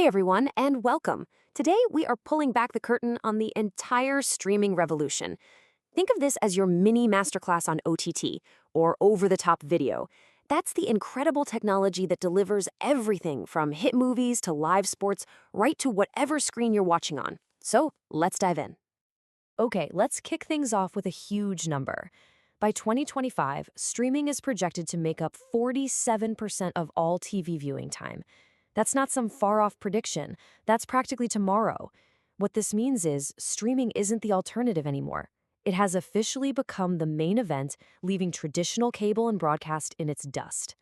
Hey everyone, and welcome. Today we are pulling back the curtain on the entire streaming revolution. Think of this as your mini masterclass on OTT, or over-the-top video. That's the incredible technology that delivers everything from hit movies to live sports, right to whatever screen you're watching on. So, let's dive in. Okay, let's kick things off with a huge number. By 2025, streaming is projected to make up 47% of all TV viewing time. That's not some far-off prediction. That's practically tomorrow. What this means is streaming isn't the alternative anymore. It has officially become the main event, leaving traditional cable and broadcast in its dust.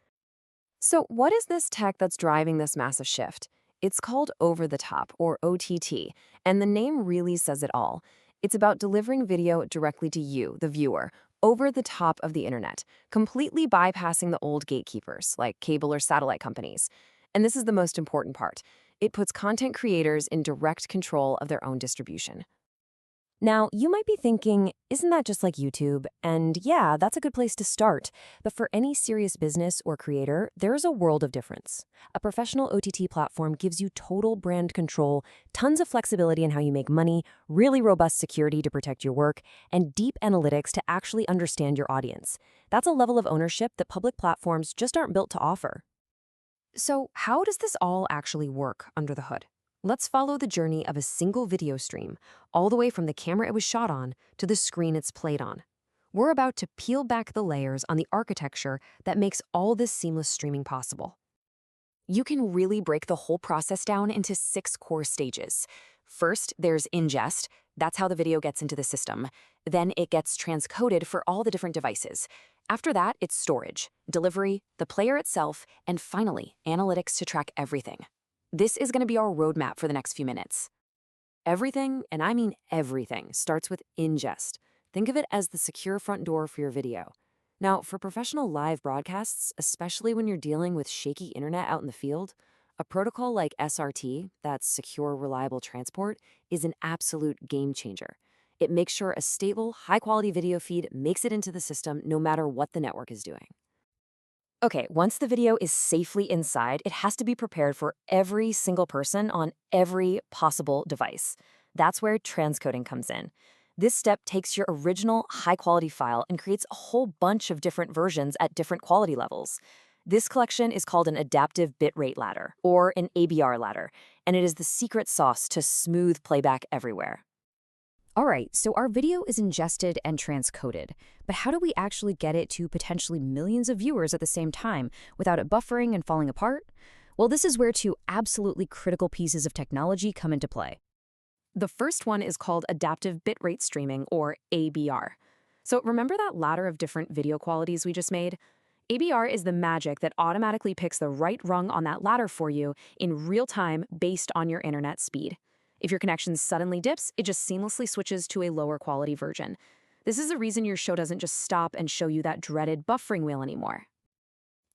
So what is this tech that's driving this massive shift? It's called over-the-top, or OTT, and the name really says it all. It's about delivering video directly to you, the viewer, over the top of the internet, completely bypassing the old gatekeepers, like cable or satellite companies. And this is the most important part. It puts content creators in direct control of their own distribution. Now, you might be thinking, isn't that just like YouTube? And yeah, that's a good place to start. But for any serious business or creator, there's a world of difference. A professional OTT platform gives you total brand control, tons of flexibility in how you make money, really robust security to protect your work, and deep analytics to actually understand your audience. That's a level of ownership that public platforms just aren't built to offer. So how does this all actually work under the hood? Let's follow the journey of a single video stream, all the way from the camera it was shot on to the screen it's played on. We're about to peel back the layers on the architecture that makes all this seamless streaming possible. You can really break the whole process down into 6 core stages. First, there's ingest. That's how the video gets into the system. Then it gets transcoded for all the different devices. After that, it's storage, delivery, the player itself, and finally, analytics to track everything. This is going to be our roadmap for the next few minutes. Everything, and I mean everything, starts with ingest. Think of it as the secure front door for your video. Now, for professional live broadcasts, especially when you're dealing with shaky internet out in the field, a protocol like SRT, that's Secure Reliable Transport, is an absolute game changer. It makes sure a stable, high-quality video feed makes it into the system no matter what the network is doing. Okay, once the video is safely inside, it has to be prepared for every single person on every possible device. That's where transcoding comes in. This step takes your original high-quality file and creates a whole bunch of different versions at different quality levels. This collection is called an adaptive bitrate ladder, or an ABR ladder, and it is the secret sauce to smooth playback everywhere. All right, so our video is ingested and transcoded, but how do we actually get it to potentially millions of viewers at the same time without it buffering and falling apart? Well, this is where 2 absolutely critical pieces of technology come into play. The first one is called adaptive bitrate streaming, or ABR. So remember that ladder of different video qualities we just made? ABR is the magic that automatically picks the right rung on that ladder for you in real time based on your internet speed. If your connection suddenly dips, it just seamlessly switches to a lower quality version. This is the reason your show doesn't just stop and show you that dreaded buffering wheel anymore.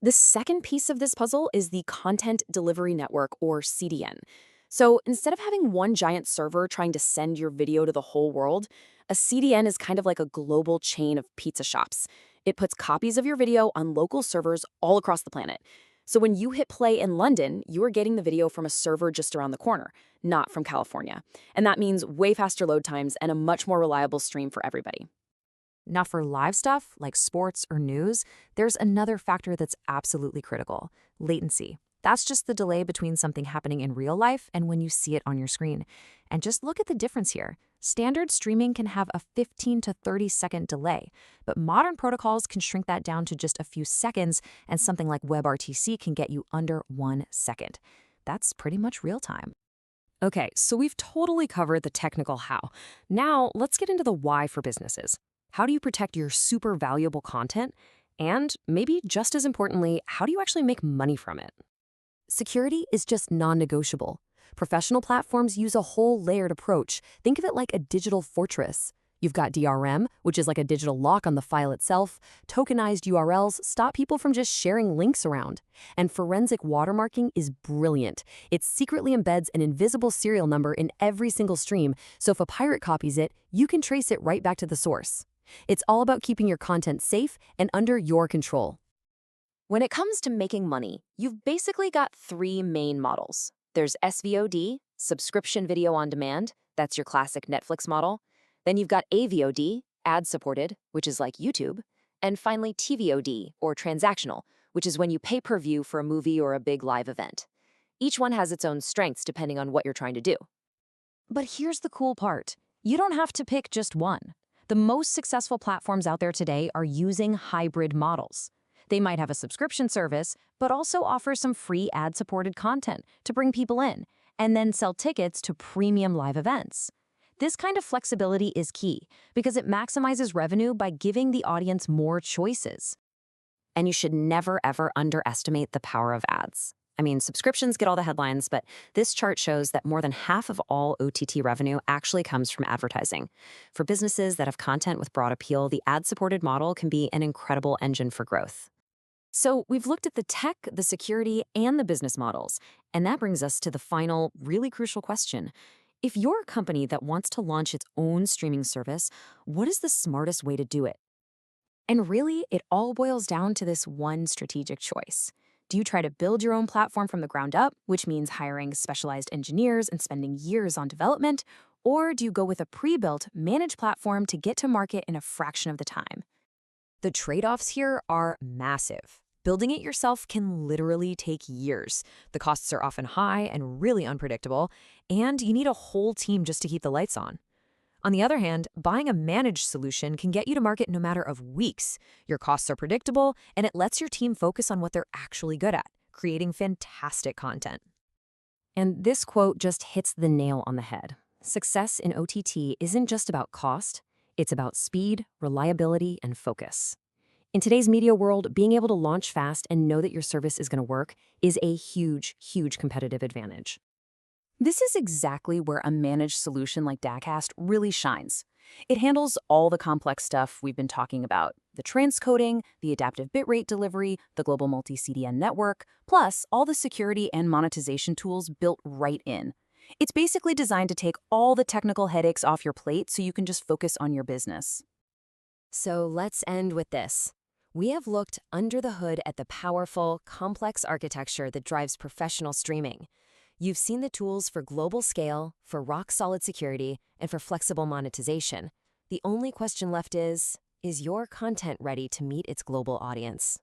The second piece of this puzzle is the Content Delivery Network, or CDN. So instead of having one giant server trying to send your video to the whole world, a CDN is kind of like a global chain of pizza shops. It puts copies of your video on local servers all across the planet. So when you hit play in London, you are getting the video from a server just around the corner, not from California. And that means way faster load times and a much more reliable stream for everybody. Now for live stuff, like sports or news, there's another factor that's absolutely critical: latency. That's just the delay between something happening in real life and when you see it on your screen. And just look at the difference here. Standard streaming can have a 15 to 30-second delay, but modern protocols can shrink that down to just a few seconds, and something like WebRTC can get you under 1 second. That's pretty much real time. Okay, so we've totally covered the technical how. Now, let's get into the why for businesses. How do you protect your super valuable content? And maybe just as importantly, how do you actually make money from it? Security is just non-negotiable. Professional platforms use a whole layered approach. Think of it like a digital fortress. You've got DRM, which is like a digital lock on the file itself. Tokenized URLs stop people from just sharing links around. And forensic watermarking is brilliant. It secretly embeds an invisible serial number in every single stream, so if a pirate copies it, you can trace it right back to the source. It's all about keeping your content safe and under your control. When it comes to making money, you've basically got 3 main models. There's SVOD, subscription video on demand. That's your classic Netflix model. Then you've got AVOD, ad-supported, which is like YouTube. And finally, TVOD, or transactional, which is when you pay per view for a movie or a big live event. Each one has its own strengths depending on what you're trying to do. But here's the cool part. You don't have to pick just one. The most successful platforms out there today are using hybrid models. They might have a subscription service, but also offer some free ad-supported content to bring people in, and then sell tickets to premium live events. This kind of flexibility is key because it maximizes revenue by giving the audience more choices. And you should never, ever underestimate the power of ads. I mean, subscriptions get all the headlines, but this chart shows that more than half of all OTT revenue actually comes from advertising. For businesses that have content with broad appeal, the ad-supported model can be an incredible engine for growth. So we've looked at the tech, the security, and the business models, and that brings us to the final, really crucial question. If you're a company that wants to launch its own streaming service, what is the smartest way to do it? And really, it all boils down to this one strategic choice. Do you try to build your own platform from the ground up, which means hiring specialized engineers and spending years on development? Or do you go with a pre-built, managed platform to get to market in a fraction of the time? The trade-offs here are massive. Building it yourself can literally take years. The costs are often high and really unpredictable, and you need a whole team just to keep the lights on. On the other hand, buying a managed solution can get you to market in a matter of weeks. Your costs are predictable, and it lets your team focus on what they're actually good at, creating fantastic content. And this quote just hits the nail on the head. Success in OTT isn't just about cost, it's about speed, reliability, and focus. In today's media world, being able to launch fast and know that your service is going to work is a huge, huge competitive advantage. This is exactly where a managed solution like Dacast really shines. It handles all the complex stuff we've been talking about, the transcoding, the adaptive bitrate delivery, the global multi-CDN network, plus all the security and monetization tools built right in. It's basically designed to take all the technical headaches off your plate so you can just focus on your business. So let's end with this. We have looked under the hood at the powerful, complex architecture that drives professional streaming. You've seen the tools for global scale, for rock-solid security, and for flexible monetization. The only question left is your content ready to meet its global audience?